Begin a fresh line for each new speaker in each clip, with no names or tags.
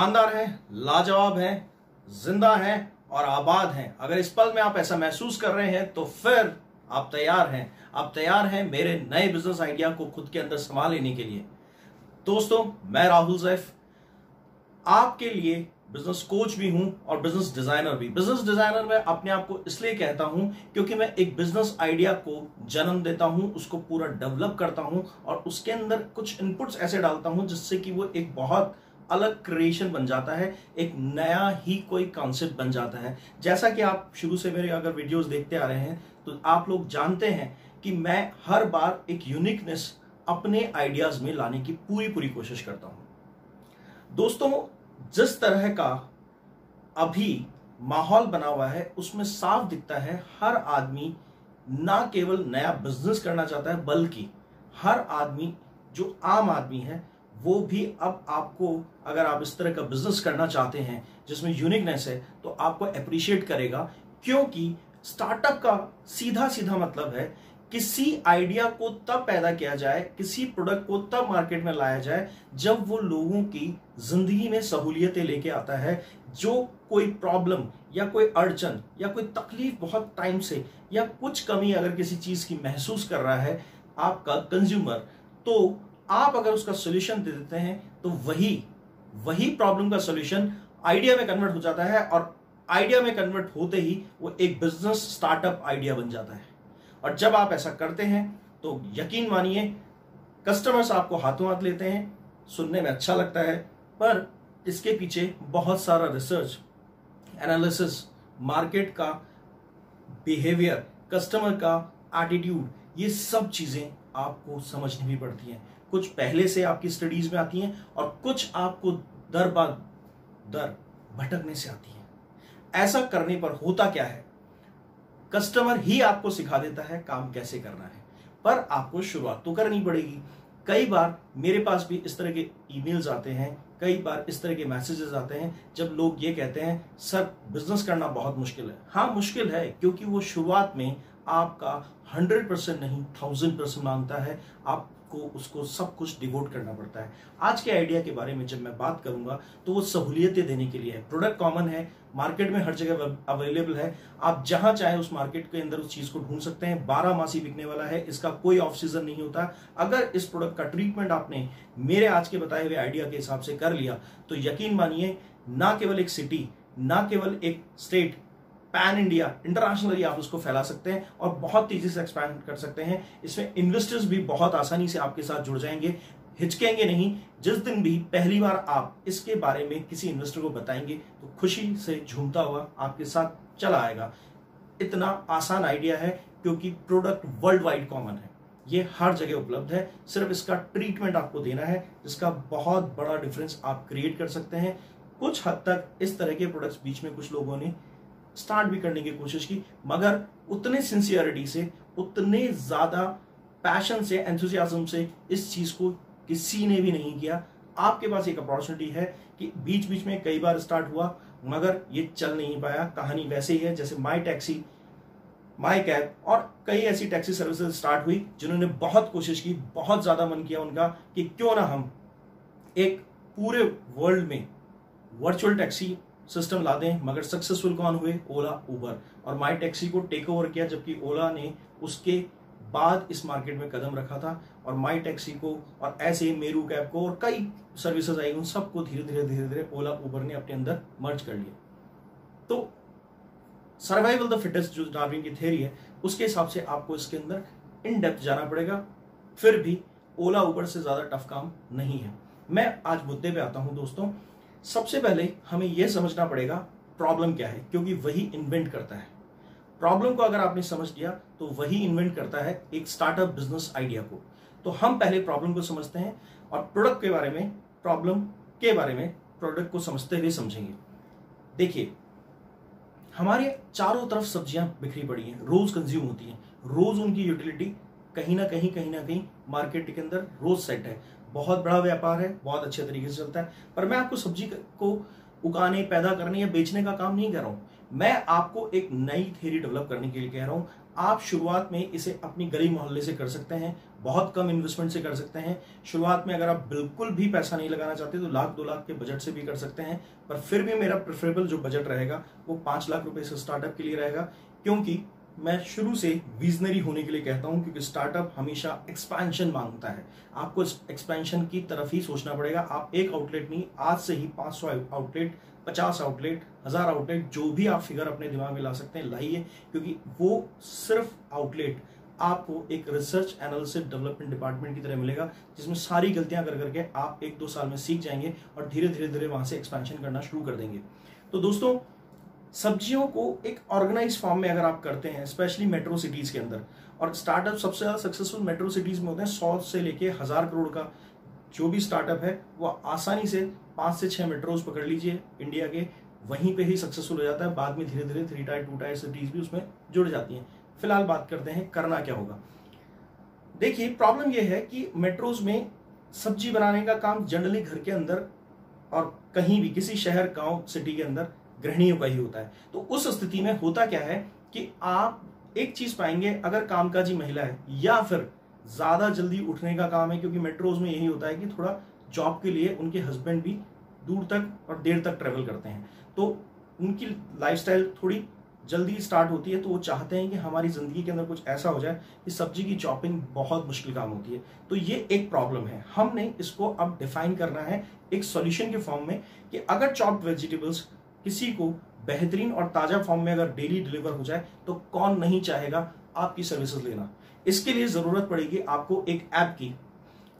शानदार हैं, लाजवाब हैं, जिंदा हैं और आबाद हैं। अगर इस पल में आप ऐसा महसूस कर रहे हैं तो फिर आप तैयार हैं। आप तैयार हैं मेरे नए बिजनेस आइडिया को खुद के अंदर संभाल लेने के लिए। दोस्तों, मैं राहुल ज़ैफ आपके लिए बिजनेस कोच भी हूं और बिजनेस डिजाइनर भी। बिजनेस डिजाइनर मैं अपने आप को इसलिए कहता हूं क्योंकि मैं एक बिजनेस आइडिया को जन्म देता हूं, उसको पूरा डेवलप करता हूं और उसके अंदर कुछ इनपुट्स ऐसे डालता हूं जिससे कि वो एक बहुत अलग क्रिएशन बन जाता है, एक नया ही कोई कॉन्सेप्ट बन जाता है। जैसा कि आप शुरू से मेरे अगर वीडियोस देखते आ रहे हैं तो आप लोग जानते हैं कि मैं हर बार एक यूनिकनेस अपने आइडियाज में लाने की पूरी कोशिश करता हूं। दोस्तों, जिस तरह का अभी माहौल बना हुआ है उसमें साफ दिखता है हर आदमी ना केवल नया बिजनेस करना चाहता है बल्कि हर आदमी जो आम आदमी है वो भी अब आपको, अगर आप इस तरह का बिजनेस करना चाहते हैं जिसमें यूनिकनेस है तो आपको अप्रिशिएट करेगा। क्योंकि स्टार्टअप का सीधा मतलब है किसी आइडिया को तब पैदा किया जाए, किसी प्रोडक्ट को तब मार्केट में लाया जाए जब वो लोगों की जिंदगी में सहूलियतें लेके आता है। जो कोई प्रॉब्लम या कोई अड़चन या कोई तकलीफ बहुत टाइम से या कुछ कमी अगर किसी चीज की महसूस कर रहा है आपका कंज्यूमर, तो आप अगर उसका सोल्यूशन दे देते हैं तो वही प्रॉब्लम का सोल्यूशन आइडिया में कन्वर्ट हो जाता है और आइडिया में कन्वर्ट होते ही वो एक बिजनेस स्टार्टअप आइडिया बन जाता है। और जब आप ऐसा करते हैं तो यकीन मानिए कस्टमर्स आपको हाथों हाथ लेते हैं। सुनने में अच्छा लगता है पर इसके पीछे बहुत सारा रिसर्च, एनालिसिस, मार्केट का बिहेवियर, कस्टमर का एटीट्यूड, ये सब चीजें आपको समझनी भी पड़ती हैं। कुछ पहले से आपकी स्टडीज में आती हैं और कुछ आपको दर भटकने से आती हैं। ऐसा करने पर होता क्या है, कस्टमर ही आपको सिखा देता है काम कैसे करना है, पर आपको शुरुआत तो करनी पड़ेगी। कई बार मेरे पास भी इस तरह के ईमेल्स आते हैं, कई बार इस तरह के मैसेजेस आते हैं जब लोग ये कहते हैं सर बिजनेस करना बहुत मुश्किल है। हाँ मुश्किल है क्योंकि वो शुरुआत में आपका 100% नहीं 1000% मांगता है। आपको उसको सब कुछ डिवोट करना पड़ता है। आज के आइडिया के बारे में जब मैं बात करूंगा तो वो सहूलियतें देने के लिए है। प्रोडक्ट कॉमन है, मार्केट में हर जगह अवेलेबल है, आप जहां चाहे उस मार्केट के अंदर उस चीज को ढूंढ सकते हैं। 12 मासी बिकने वाला है, इसका कोई ऑफ सीजन नहीं होता। अगर इस प्रोडक्ट का ट्रीटमेंट आपने मेरे आज के बताए हुए आइडिया के हिसाब से कर लिया तो यकीन मानिए ना केवल एक सिटी, ना केवल एक स्टेट, पैन इंडिया, इंटरनेशनली आप उसको फैला सकते हैं और बहुत तेजी से एक्सपैंड कर सकते हैं। इसमें इन्वेस्टर्स भी बहुत आसानी से आपके साथ जुड़ जाएंगे, हिचकेंगे नहीं। जिस दिन भी पहली बार आप इसके बारे में किसी इन्वेस्टर को बताएंगे तो खुशी से झूमता हुआ आपके साथ चला आएगा। इतना आसान आइडिया है क्योंकि प्रोडक्ट वर्ल्ड वाइड कॉमन है, ये हर जगह उपलब्ध है। सिर्फ इसका ट्रीटमेंट आपको देना है जिसका बहुत बड़ा डिफरेंस आप क्रिएट कर सकते हैं। कुछ हद तक इस तरह के प्रोडक्ट्स बीच में कुछ लोगों ने स्टार्ट भी करने की कोशिश की, मगर उतने सिंसियरिटी से, उतने ज्यादा पैशन से, एंथुसियाज्म से इस चीज को किसी ने भी नहीं किया। आपके पास एक अपॉर्चुनिटी है कि बीच में कई बार स्टार्ट हुआ मगर ये चल नहीं पाया। कहानी वैसे ही है जैसे माई टैक्सी, माई कैब और कई ऐसी टैक्सी सर्विसेज स्टार्ट हुई जिन्होंने बहुत कोशिश की, बहुत ज्यादा मन किया उनका कि क्यों ना हम एक पूरे वर्ल्ड में वर्चुअल टैक्सी सिस्टम ला दें। मगर सक्सेसफुल कौन हुए? ओला, उबर और माई टैक्सी को टेक ओवर किया, जबकि ओला ने उसके बाद इस मार्केट में कदम रखा था। और माई टैक्सी को और ऐसे ही मेरू कैब को और कई सर्विसेज आई, उन सबको धीरे धीरे ओला, उबर ने अपने अंदर मर्ज कर लिया। तो सर्वाइवल द फिटेस्ट जो डार्विन की थ्योरी है उसके हिसाब से आपको इसके अंदर इन डेप्थ जाना पड़ेगा। फिर भी ओला, उबर से ज्यादा टफ काम नहीं है। मैं आज मुद्दे पे आता हूं दोस्तों। सबसे पहले हमें यह समझना पड़ेगा प्रॉब्लम क्या है, क्योंकि वही इन्वेंट करता है। प्रॉब्लम को अगर आपने समझ लिया तो वही इन्वेंट करता है एक स्टार्टअप बिजनेस आइडिया को। तो हम पहले प्रॉब्लम को समझते हैं और प्रोडक्ट के बारे में, प्रॉब्लम के बारे में प्रोडक्ट को समझते हुए समझेंगे। देखिए, हमारे चारों तरफ सब्जियां बिखरी पड़ी हैं, रोज कंज्यूम होती हैं, रोज उनकी यूटिलिटी कहीं ना कहीं मार्केट के अंदर रोज सेट है। बहुत बड़ा व्यापार है, बहुत अच्छे तरीके से चलता है। पर मैं आपको सब्जी को उगाने, पैदा करने या बेचने का काम नहीं कर रहा हूं। मैं आपको एक नई थ्योरी डेवलप करने के लिए कह रहा हूं। आप शुरुआत में इसे अपनी गली मोहल्ले से कर सकते हैं, बहुत कम इन्वेस्टमेंट से कर सकते हैं। शुरुआत में अगर आप बिल्कुल भी पैसा नहीं लगाना चाहते तो 1,00,000-2,00,000 के बजट से भी कर सकते हैं, पर फिर भी मेरा प्रेफरेबल जो बजट रहेगा वो 5 लाख रुपए से स्टार्टअप के लिए रहेगा, क्योंकि मैं शुरू से विजनरी होने के लिए कहता हूं, क्योंकि स्टार्टअप हमेशा एक्सपेंशन मांगता है। आपको एक्सपेंशन की तरफ ही सोचना पड़ेगा। आप एक आउटलेट नहीं, आज से ही 500 आउटलेट, 50 आउटलेट, 1000 आउटलेट, जो भी आप फिगर अपने दिमाग में ला सकते हैं लाइए, क्योंकि वो सिर्फ आउटलेट आपको एक रिसर्च एनालिसिस डेवलपमेंट डिपार्टमेंट की तरह मिलेगा, जिसमें सारी गलतियां कर करके आप 1-2 साल में सीख जाएंगे और धीरे धीरे वहां से एक्सपेंशन करना शुरू कर देंगे। तो दोस्तों, सब्जियों को एक ऑर्गेनाइज फॉर्म में अगर आप करते हैं, स्पेशली मेट्रो सिटीज के अंदर, और स्टार्टअप सबसे ज्यादा सक्सेसफुल मेट्रो सिटीज में होते हैं, 100 से लेके 1000 करोड़ का जो भी स्टार्टअप है वो आसानी से 5 से 6 मेट्रोज पकड़ लीजिए इंडिया के, वहीं पे ही सक्सेसफुल हो जाता है। बाद में धीरे धीरे 3 टायर 2 टायर सिटीज भी उसमें जुड़ जाती हैं। फिलहाल बात करते हैं करना क्या होगा। देखिए, प्रॉब्लम यह है कि मेट्रोज में सब्जी बनाने का काम जनरली घर के अंदर और कहीं भी किसी शहर, गांव, सिटी के अंदर गृहिणियों का ही होता है। तो उस स्थिति में होता क्या है कि आप एक चीज पाएंगे, अगर कामकाजी महिला है या फिर ज्यादा जल्दी उठने का काम है, क्योंकि मेट्रोज में यही होता है कि थोड़ा जॉब के लिए उनके हस्बैंड भी दूर तक और देर तक ट्रेवल करते हैं, तो उनकी लाइफस्टाइल थोड़ी जल्दी स्टार्ट होती है। तो वो चाहते हैं कि हमारी जिंदगी के अंदर कुछ ऐसा हो जाए कि सब्जी की चॉपिंग बहुत मुश्किल काम होती है। तो ये एक प्रॉब्लम है। हमने इसको अब डिफाइन करना है एक सॉल्यूशन के फॉर्म में, कि अगर चॉप्ड वेजिटेबल्स किसी को बेहतरीन और ताजा फॉर्म में अगर डेली डिलीवर हो जाए तो कौन नहीं चाहेगा आपकी सर्विसेज लेना। इसके लिए जरूरत पड़ेगी आपको एक ऐप की,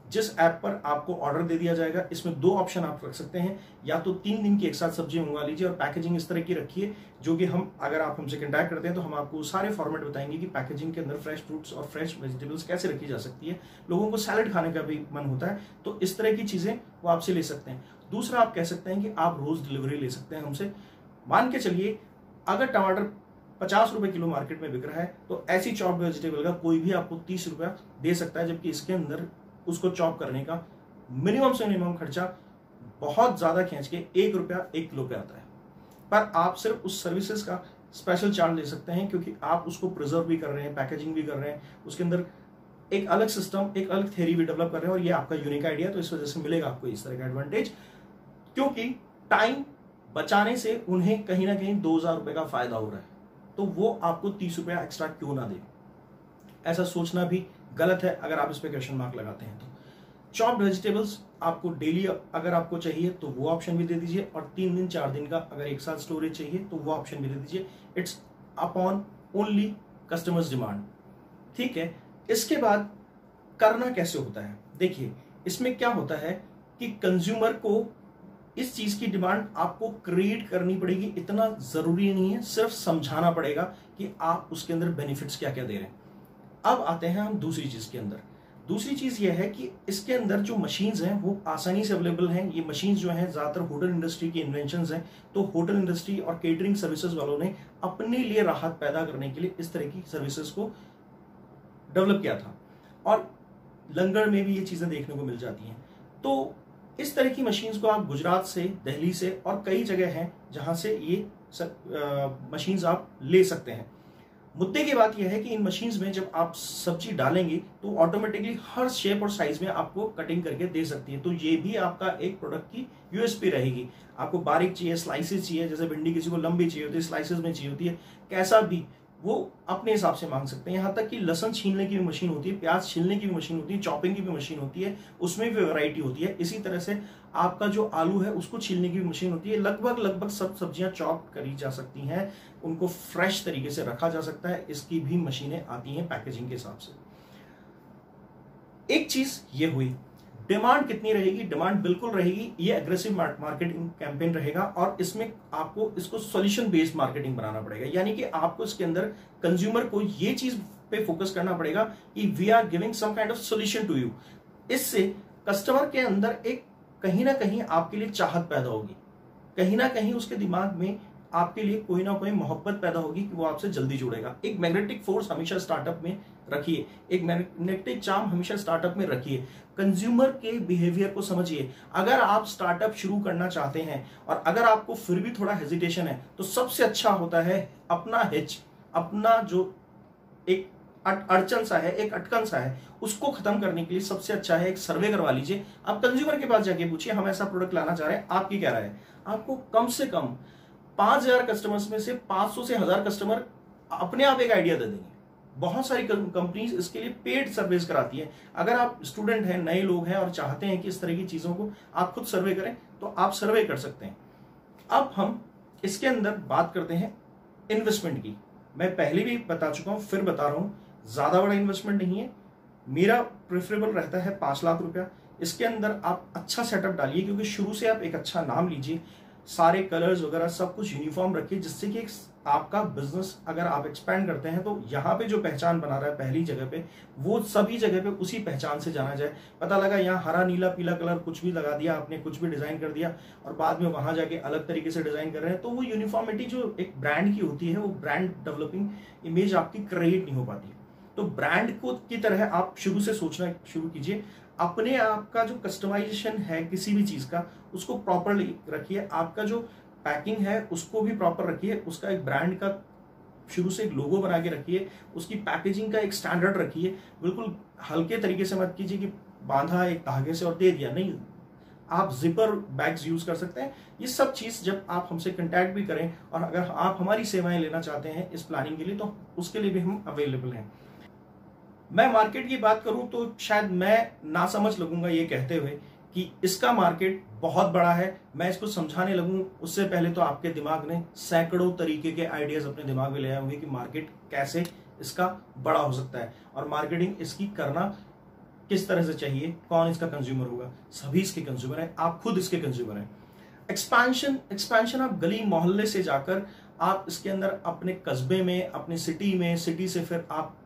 जिस ऐप पर आपको ऑर्डर दे दिया जाएगा। इसमें 2 ऑप्शन आप रख सकते हैं, या तो 3 दिन की एक साथ सब्जी मंगवा लीजिए और पैकेजिंग इस तरह की रखिए, जो कि हम, अगर आप हमसे कॉन्टैक्ट करते हैं तो हम आपको सारे फॉर्मेट बताएंगे कि पैकेजिंग के अंदर फ्रेश फ्रूट्स और फ्रेश वेजिटेबल्स कैसे रखी जा सकती है। लोगों को सैलड खाने का भी मन होता है, तो इस तरह की चीजें वो आपसे ले सकते हैं। दूसरा, आप कह सकते हैं कि आप रोज डिलीवरी ले सकते हैं हमसे। मान के चलिए, अगर टमाटर 50 रुपए किलो मार्केट में बिक रहा है, तो ऐसी चॉप्ड वेजिटेबल का कोई भी आपको 30 रुपया दे सकता है, जबकि इसके अंदर उसको चॉप करने का मिनिमम से मिनिमम खर्चा बहुत ज्यादा खींच के 1 रुपया 1 किलो पे आता है। पर आप सिर्फ उस सर्विसेज का स्पेशल चार्ज ले सकते हैं, क्योंकि आप उसको प्रिजर्व भी कर रहे हैं, पैकेजिंग भी कर रहे हैं, उसके अंदर एक अलग सिस्टम, एक अलग थ्योरी भी डेवलप कर रहे हैं, और ये आपका यूनिक आइडिया, तो इस वजह से मिलेगा आपको इस तरह का एडवांटेज। क्योंकि टाइम बचाने से उन्हें कहीं ना कहीं 2,000 रुपए का फायदा हो रहा है, तो वो आपको 30 रुपया एक्स्ट्रा क्यों ना दे। ऐसा सोचना भी गलत है अगर आप इस पे क्वेश्चन मार्क लगाते हैं। तो चॉप्ड वेजिटेबल्स आपको डेली अगर आपको चाहिए तो वो ऑप्शन भी दे दीजिए, और 3 दिन 4 दिन का अगर एक साथ स्टोरेज चाहिए तो वो ऑप्शन भी दे दीजिए। It's upon only customers demand. ठीक है, इसके बाद करना कैसे होता है। देखिए, इसमें क्या होता है कि कंज्यूमर को इस चीज की डिमांड आपको क्रिएट करनी पड़ेगी। इतना जरूरी नहीं है, सिर्फ समझाना पड़ेगा कि आप उसके अंदर बेनिफिट्स क्या क्या दे रहे हैं। अब आते हैं हम दूसरी चीज के अंदर। दूसरी चीज यह है कि इसके अंदर जो मशीन्स हैं वो आसानी से अवेलेबल हैं। ये मशीन्स जो हैं ज्यादातर होटल इंडस्ट्री की इन्वेंशंस हैं, तो होटल इंडस्ट्री और केटरिंग सर्विसेज वालों ने अपने लिए राहत पैदा करने के लिए इस तरह की सर्विसेज को डेवलप किया था, और लंगर में भी ये चीजें देखने को मिल जाती हैं। तो इस तरह की मशीन्स को आप गुजरात से, दिल्ली से और कई जगह हैं जहां से ये मशीन्स आप ले सकते हैं। मुद्दे की बात यह है कि इन मशीन्स में जब आप सब्जी डालेंगे तो ऑटोमेटिकली हर शेप और साइज में आपको कटिंग करके दे सकती है। तो ये भी आपका एक प्रोडक्ट की यूएसपी रहेगी। आपको बारीक चाहिए, स्लाइसेस चाहिए, जैसे भिंडी किसी को लंबी चाहिए होती है, स्लाइसेस में चाहिए होती है, कैसा भी वो अपने हिसाब से मांग सकते हैं। यहाँ तक कि लहसुन छीलने की भी मशीन होती है, प्याज छीलने की भी मशीन होती है, चॉपिंग की भी मशीन होती है, उसमें भी वैरायटी होती है। इसी तरह से आपका जो आलू है उसको छीलने की भी मशीन होती है। लगभग सब सब्जियां चॉप करी जा सकती हैं, उनको फ्रेश तरीके से रखा जा सकता है। इसकी भी मशीनें आती हैं पैकेजिंग के हिसाब से। एक चीज ये हुई, डिमांड कितनी रहेगी। डिमांड बिल्कुल रहेगी। ये एग्रेसिव मार्केटिंग कैंपेन रहेगा, और इसमें आपको इसको सॉल्यूशन बेस्ड मार्केटिंग बनाना पड़ेगा। यानी कि आपको इसके अंदर कंज्यूमर को ये चीज पे फोकस करना पड़ेगा कि we are giving some kind of solution to you. इससे कस्टमर के अंदर एक कहीं ना कहीं आपके लिए चाहत पैदा होगी, कहीं ना कहीं उसके दिमाग में आपके लिए कोई ना कोई मोहब्बत पैदा होगी कि वो आपसे जल्दी जुड़ेगा। एक मैग्नेटिक फोर्स हमेशा स्टार्टअप में रखिए, एक मैग्नेटिक चार्म हमेशा स्टार्टअप में रखिए। कंज्यूमर के बिहेवियर को समझिए। अगर आप स्टार्टअप शुरू करना चाहते हैं और अगर आपको फिर भी थोड़ा हेजिटेशन है, तो सबसे अच्छा होता है अपना हिच, अपना जो एक अड़चन सा है, एक अटकन सा है, उसको खत्म करने के लिए सबसे अच्छा है एक सर्वे करवा लीजिए। आप कंज्यूमर के पास जाके पूछिए, हम ऐसा प्रोडक्ट लाना चाह रहे हैं, आपकी क्या राय है। आपको कम से कम 5000 कस्टमर्स में से 500 से 1000 कस्टमर अपने आप एक आइडिया दे देंगे। बहुत सारी कंपनीज इसके लिए पेड सर्विस कराती है। अगर आप स्टूडेंट हैं, नए लोग हैं और चाहते हैं कि इस तरह की चीजों को आप खुद सर्वे करें, तो आप सर्वे कर सकते हैं। अब हम इसके अंदर बात करते हैं इन्वेस्टमेंट की। मैं पहले भी बता चुका हूं, फिर बता रहा हूं, ज्यादा बड़ा इन्वेस्टमेंट नहीं है। मेरा प्रेफरेबल रहता है 5 लाख रुपया। इसके अंदर आप अच्छा सेटअप डालिए, क्योंकि शुरू से आप एक अच्छा नाम लीजिए, सारे कलर्स वगैरह सब कुछ यूनिफॉर्म रखिए, जिससे कि आपका बिजनेस अगर आप एक्सपैंड करते हैं तो यहाँ पे जो पहचान बना रहा है पहली जगह पे, वो सभी जगह पे उसी पहचान से जाना जाए। पता लगा यहाँ हरा नीला पीला कलर कुछ भी लगा दिया आपने, कुछ भी डिजाइन कर दिया और बाद में वहां जाके अलग तरीके से डिजाइन कर रहे हैं, तो वो यूनिफॉर्मिटी जो एक ब्रांड की होती है, वो ब्रांड डेवलपिंग इमेज आपकी क्रिएट नहीं हो पाती। तो ब्रांड को की तरह आप शुरू से सोचना शुरू कीजिए। अपने आप का जो कस्टमाइजेशन है किसी भी चीज का, उसको प्रॉपरली रखिए। आपका जो पैकिंग है उसको भी प्रॉपर रखिए। उसका एक ब्रांड का शुरू से एक लोगो बना के रखिए। उसकी पैकेजिंग का एक स्टैंडर्ड रखिए। बिल्कुल हल्के तरीके से मत कीजिए कि बांधा एक धागे से और दे दिया, नहीं। आप जिपर बैग्स यूज कर सकते हैं। ये सब चीज जब आप हमसे कांटेक्ट भी करें और अगर आप हमारी सेवाएं लेना चाहते हैं इस प्लानिंग के लिए, तो उसके लिए भी हम अवेलेबल हैं। मैं मार्केट की बात करूं तो शायद मैं ना समझ लगूंगा ये कहते हुए कि इसका मार्केट बहुत बड़ा है। मैं इसको समझाने लगूं उससे पहले तो आपके दिमाग ने सैकड़ों तरीके के आइडियाज अपने दिमाग में ले आए होंगे कि मार्केट कैसे इसका बड़ा हो सकता है और मार्केटिंग इसकी करना किस तरह से चाहिए, कौन इसका कंज्यूमर होगा। सभी इसके कंज्यूमर है, आप खुद इसके कंज्यूमर हैं। एक्सपेंशन आप गली मोहल्ले से जाकर आप इसके अंदर अपने कस्बे में, अपने सिटी में, सिटी से फिर आप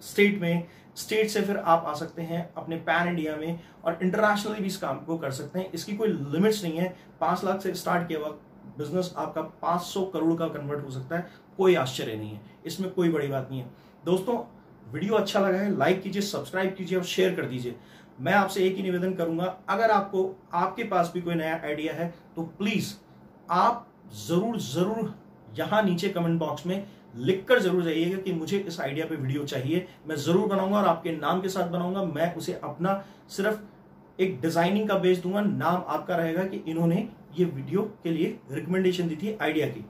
स्टेट में, स्टेट से फिर आप आ सकते हैं अपने पैन इंडिया में और इंटरनेशनली भी इस काम को कर सकते हैं। इसकी कोई लिमिट्स नहीं है। 5 लाख से स्टार्ट किया हुआ बिजनेस आपका 500 करोड़ का कन्वर्ट हो सकता है। कोई आश्चर्य नहीं है, इसमें कोई बड़ी बात नहीं है। दोस्तों, वीडियो अच्छा लगा है, लाइक कीजिए, सब्सक्राइब कीजिए और शेयर कर दीजिए। मैं आपसे एक ही निवेदन करूंगा, अगर आपको आपके पास भी कोई नया आइडिया है तो प्लीज आप जरूर यहां नीचे कमेंट बॉक्स में लिखकर जरूर जाइएगा कि मुझे इस आइडिया पे वीडियो चाहिए। मैं जरूर बनाऊंगा और आपके नाम के साथ बनाऊंगा। मैं उसे अपना सिर्फ एक डिजाइनिंग का बेच दूंगा, नाम आपका रहेगा कि इन्होंने ये वीडियो के लिए रिकमेंडेशन दी थी आइडिया की।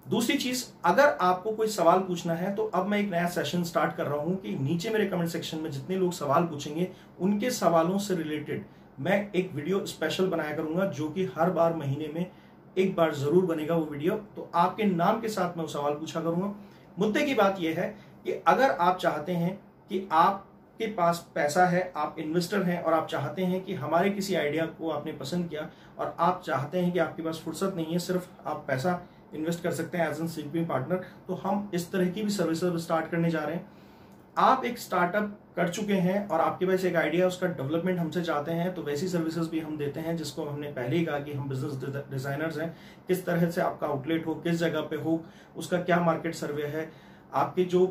दूसरी चीज, अगर आपको कोई सवाल पूछना है तो अब मैं एक नया सेशन स्टार्ट कर रहा हूं कि नीचे मेरे कमेंट सेक्शन में जितने लोग सवाल पूछेंगे उनके सवालों से रिलेटेड मैं एक वीडियो स्पेशल बनाया करूंगा, जो कि हर बार महीने में एक बार जरूर बनेगा वो वीडियो। तो आपके नाम के साथ मैं वो सवाल पूछा करूंगा। मुद्दे की बात यह है कि अगर आप चाहते हैं कि आपके पास पैसा है, आप इन्वेस्टर हैं और आप चाहते हैं कि हमारे किसी आइडिया को आपने पसंद किया और आप चाहते हैं कि आपके पास फुर्सत नहीं है, सिर्फ आप पैसा इन्वेस्ट कर सकते हैं एज एन सीपी पार्टनर, तो हम इस तरह की भी सर्विसेज स्टार्ट करने जा रहे हैं। आप एक स्टार्टअप कर चुके हैं और आपके पास एक आइडिया, उसका डेवलपमेंट हमसे चाहते हैं, तो वैसी सर्विसेज भी हम देते हैं, जिसको हमने पहले ही कहा कि हम बिजनेस डिजाइनर्स हैं। किस तरह से आपका आउटलेट हो, किस जगह पे हो, उसका क्या मार्केट सर्वे है, आपके जो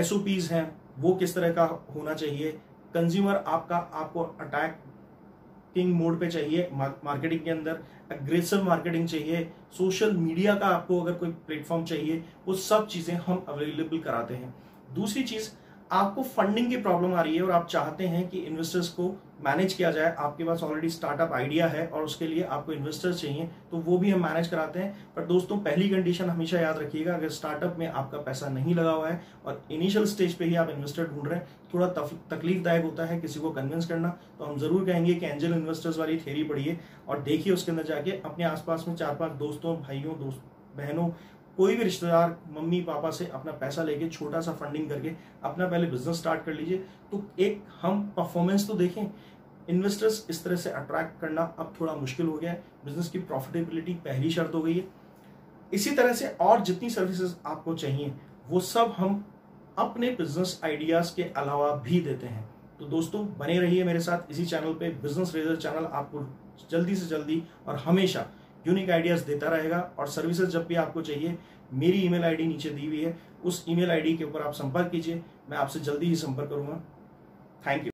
SOPs हैं वो किस तरह का होना चाहिए, कंज्यूमर आपको अटैकिंग मोड पे चाहिए मार्केटिंग के अंदर, एग्रेसिव मार्केटिंग चाहिए, सोशल मीडिया का आपको अगर कोई प्लेटफॉर्म चाहिए, वो सब चीजें हम अवेलेबल कराते हैं। दूसरी चीज, आपको फंडिंग की प्रॉब्लम आ रही है और आप चाहते हैं कि इन्वेस्टर्स को मैनेज किया जाए, आपके पास ऑलरेडी स्टार्टअप आइडिया है और उसके लिए आपको इन्वेस्टर्स चाहिए, तो वो भी हम मैनेज कराते हैं। पर दोस्तों, पहली कंडीशन हमेशा याद रखिएगा, अगर स्टार्टअप में आपका पैसा नहीं लगा हुआ है और इनिशियल स्टेज पे ही आप इन्वेस्टर ढूंढ रहे हैं, थोड़ा तकलीफदायक होता है किसी को कन्विंस करना। तो हम जरूर कहेंगे कि एंजल इन्वेस्टर्स वाली थ्योरी पढ़िए और देखिए, उसके अंदर जाके अपने आसपास में 4-5 दोस्तों, भाइयों, बहनों, कोई भी रिश्तेदार, मम्मी पापा से अपना पैसा लेके छोटा सा फंडिंग करके अपना पहले बिजनेस स्टार्ट कर लीजिए। तो एक हम परफॉर्मेंस तो देखें। इन्वेस्टर्स इस तरह से अट्रैक्ट करना अब थोड़ा मुश्किल हो गया है। बिजनेस की प्रॉफिटेबिलिटी पहली शर्त हो गई है। इसी तरह से और जितनी सर्विसेज आपको चाहिए वो सब हम अपने बिजनेस आइडियाज के अलावा भी देते हैं। तो दोस्तों, बने रहिए मेरे साथ इसी चैनल पे। बिजनेस रेजर चैनल आपको जल्दी से जल्दी और हमेशा यूनिक आइडियाज देता रहेगा। और सर्विसेज जब भी आपको चाहिए, मेरी ईमेल आईडी नीचे दी हुई है, उस ईमेल आईडी के ऊपर आप संपर्क कीजिए, मैं आपसे जल्दी ही संपर्क करूंगा। Thank you.